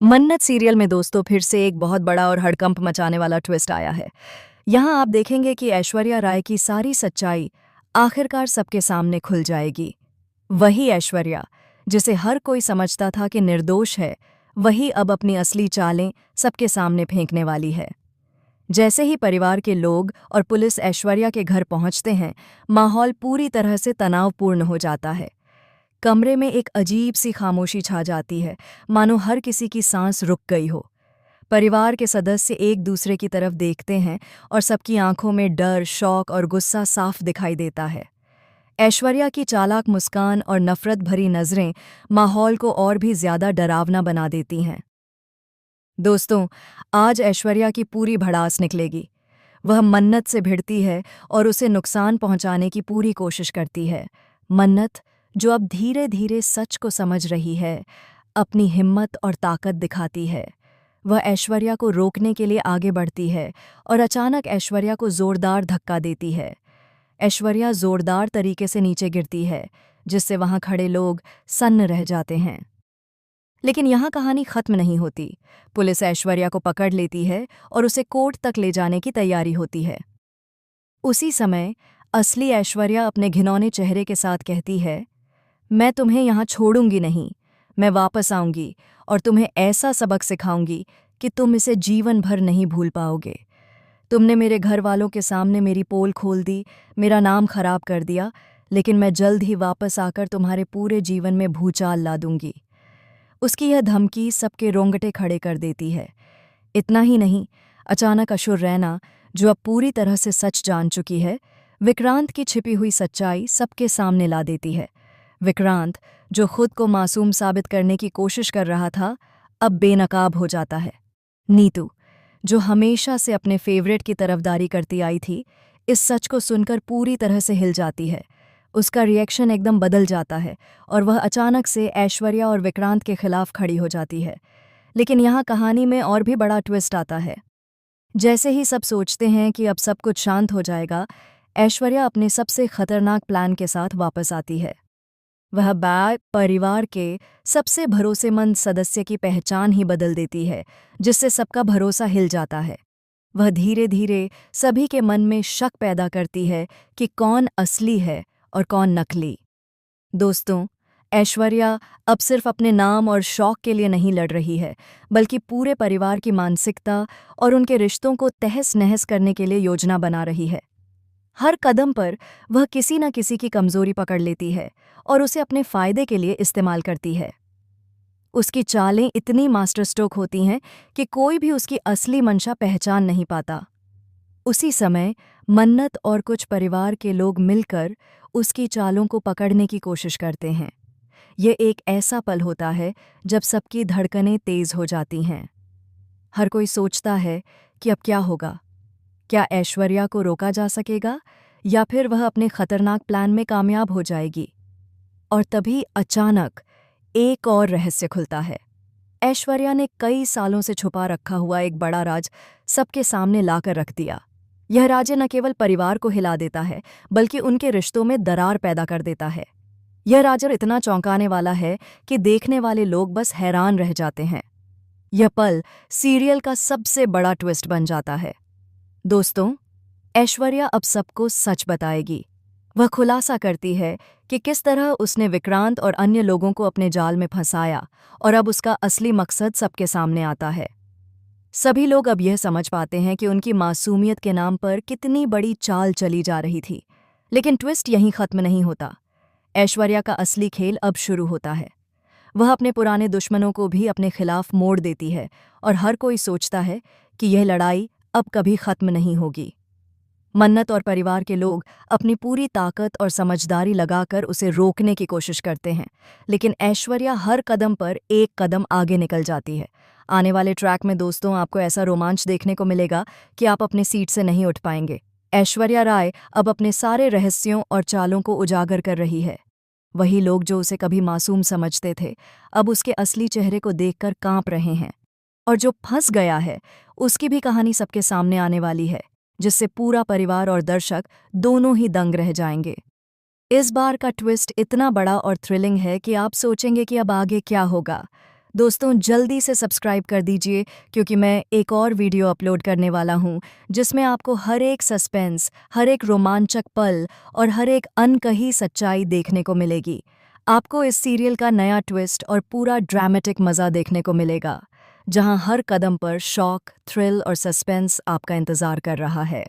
मन्नत सीरियल में दोस्तों फिर से एक बहुत बड़ा और हड़कंप मचाने वाला ट्विस्ट आया है। यहाँ आप देखेंगे कि ऐश्वर्या राय की सारी सच्चाई आखिरकार सबके सामने खुल जाएगी। वही ऐश्वर्या जिसे हर कोई समझता था कि निर्दोष है, वही अब अपनी असली चालें सबके सामने फेंकने वाली है। जैसे ही परिवार के लोग और पुलिस ऐश्वर्या के घर पहुंचते हैं, माहौल पूरी तरह से तनावपूर्ण हो जाता है। कमरे में एक अजीब सी खामोशी छा जाती है, मानो हर किसी की सांस रुक गई हो। परिवार के सदस्य एक दूसरे की तरफ देखते हैं और सबकी आंखों में डर, शौक और गुस्सा साफ दिखाई देता है। ऐश्वर्या की चालाक मुस्कान और नफरत भरी नज़रें माहौल को और भी ज्यादा डरावना बना देती हैं। दोस्तों, आज ऐश्वर्या की पूरी भड़ास निकलेगी। वह मन्नत से भिड़ती है और उसे नुकसान पहुंचाने की पूरी कोशिश करती है। मन्नत, जो अब धीरे धीरे सच को समझ रही है, अपनी हिम्मत और ताकत दिखाती है। वह ऐश्वर्या को रोकने के लिए आगे बढ़ती है और अचानक ऐश्वर्या को जोरदार धक्का देती है। ऐश्वर्या जोरदार तरीके से नीचे गिरती है, जिससे वहां खड़े लोग सन्न रह जाते हैं। लेकिन यहाँ कहानी खत्म नहीं होती। पुलिस ऐश्वर्या को पकड़ लेती है और उसे कोर्ट तक ले जाने की तैयारी होती है। उसी समय असली ऐश्वर्या अपने घिनौने चेहरे के साथ कहती है, मैं तुम्हें यहाँ छोड़ूंगी नहीं। मैं वापस आऊंगी और तुम्हें ऐसा सबक सिखाऊंगी कि तुम इसे जीवन भर नहीं भूल पाओगे। तुमने मेरे घर वालों के सामने मेरी पोल खोल दी, मेरा नाम खराब कर दिया, लेकिन मैं जल्द ही वापस आकर तुम्हारे पूरे जीवन में भूचाल ला दूंगी। उसकी यह धमकी सबके रोंगटे खड़े कर देती है। इतना ही नहीं, अचानक अशुर रैना, जो अब पूरी तरह से सच जान चुकी है, विक्रांत की छिपी हुई सच्चाई सबके सामने ला देती है। विक्रांत, जो खुद को मासूम साबित करने की कोशिश कर रहा था, अब बेनकाब हो जाता है। नीतू, जो हमेशा से अपने फेवरेट की तरफदारी करती आई थी, इस सच को सुनकर पूरी तरह से हिल जाती है। उसका रिएक्शन एकदम बदल जाता है और वह अचानक से ऐश्वर्या और विक्रांत के खिलाफ खड़ी हो जाती है। लेकिन यहाँ कहानी में और भी बड़ा ट्विस्ट आता है। जैसे ही सब सोचते हैं कि अब सब कुछ शांत हो जाएगा, ऐश्वर्या अपने सबसे खतरनाक प्लान के साथ वापस आती है। वह परिवार के सबसे भरोसेमंद सदस्य की पहचान ही बदल देती है, जिससे सबका भरोसा हिल जाता है। वह धीरे धीरे सभी के मन में शक पैदा करती है कि कौन असली है और कौन नकली। दोस्तों, ऐश्वर्या अब सिर्फ अपने नाम और शौक के लिए नहीं लड़ रही है, बल्कि पूरे परिवार की मानसिकता और उनके रिश्तों को तहस नहस करने के लिए योजना बना रही है। हर कदम पर वह किसी न किसी की कमजोरी पकड़ लेती है और उसे अपने फायदे के लिए इस्तेमाल करती है। उसकी चालें इतनी मास्टर स्ट्रोक होती हैं कि कोई भी उसकी असली मंशा पहचान नहीं पाता। उसी समय मन्नत और कुछ परिवार के लोग मिलकर उसकी चालों को पकड़ने की कोशिश करते हैं। ये एक ऐसा पल होता है जब सबकी धड़कनें तेज हो जाती हैं। हर कोई सोचता है कि अब क्या होगा। क्या ऐश्वर्या को रोका जा सकेगा या फिर वह अपने खतरनाक प्लान में कामयाब हो जाएगी? और तभी अचानक एक और रहस्य खुलता है। ऐश्वर्या ने कई सालों से छुपा रखा हुआ एक बड़ा राज सबके सामने लाकर रख दिया। यह राज न केवल परिवार को हिला देता है, बल्कि उनके रिश्तों में दरार पैदा कर देता है। यह राज इतना चौंकाने वाला है कि देखने वाले लोग बस हैरान रह जाते हैं। यह पल सीरियल का सबसे बड़ा ट्विस्ट बन जाता है। दोस्तों, ऐश्वर्या अब सबको सच बताएगी। वह खुलासा करती है कि किस तरह उसने विक्रांत और अन्य लोगों को अपने जाल में फंसाया और अब उसका असली मकसद सबके सामने आता है। सभी लोग अब यह समझ पाते हैं कि उनकी मासूमियत के नाम पर कितनी बड़ी चाल चली जा रही थी। लेकिन ट्विस्ट यहीं खत्म नहीं होता। ऐश्वर्या का असली खेल अब शुरू होता है। वह अपने पुराने दुश्मनों को भी अपने खिलाफ मोड़ देती है और हर कोई सोचता है कि यह लड़ाई अब कभी खत्म नहीं होगी। मन्नत और परिवार के लोग अपनी पूरी ताकत और समझदारी लगाकर उसे रोकने की कोशिश करते हैं, लेकिन ऐश्वर्या हर कदम पर एक कदम आगे निकल जाती है। आने वाले ट्रैक में दोस्तों आपको ऐसा रोमांच देखने को मिलेगा कि आप अपने सीट से नहीं उठ पाएंगे। ऐश्वर्या राय अब अपने सारे रहस्यों और चालों को उजागर कर रही है। वही लोग जो उसे कभी मासूम समझते थे, अब उसके असली चेहरे को देखकर कांप रहे हैं। और जो फंस गया है, उसकी भी कहानी सबके सामने आने वाली है, जिससे पूरा परिवार और दर्शक दोनों ही दंग रह जाएंगे। इस बार का ट्विस्ट इतना बड़ा और थ्रिलिंग है कि आप सोचेंगे कि अब आगे क्या होगा। दोस्तों जल्दी से सब्सक्राइब कर दीजिए क्योंकि मैं एक और वीडियो अपलोड करने वाला हूँ जिसमें आपको हर एक सस्पेंस, हर एक रोमांचक पल और हर एक अनकही सच्चाई देखने को मिलेगी। आपको इस सीरियल का नया ट्विस्ट और पूरा ड्रामेटिक मज़ा देखने को मिलेगा, जहां हर कदम पर शॉक, थ्रिल और सस्पेंस आपका इंतज़ार कर रहा है।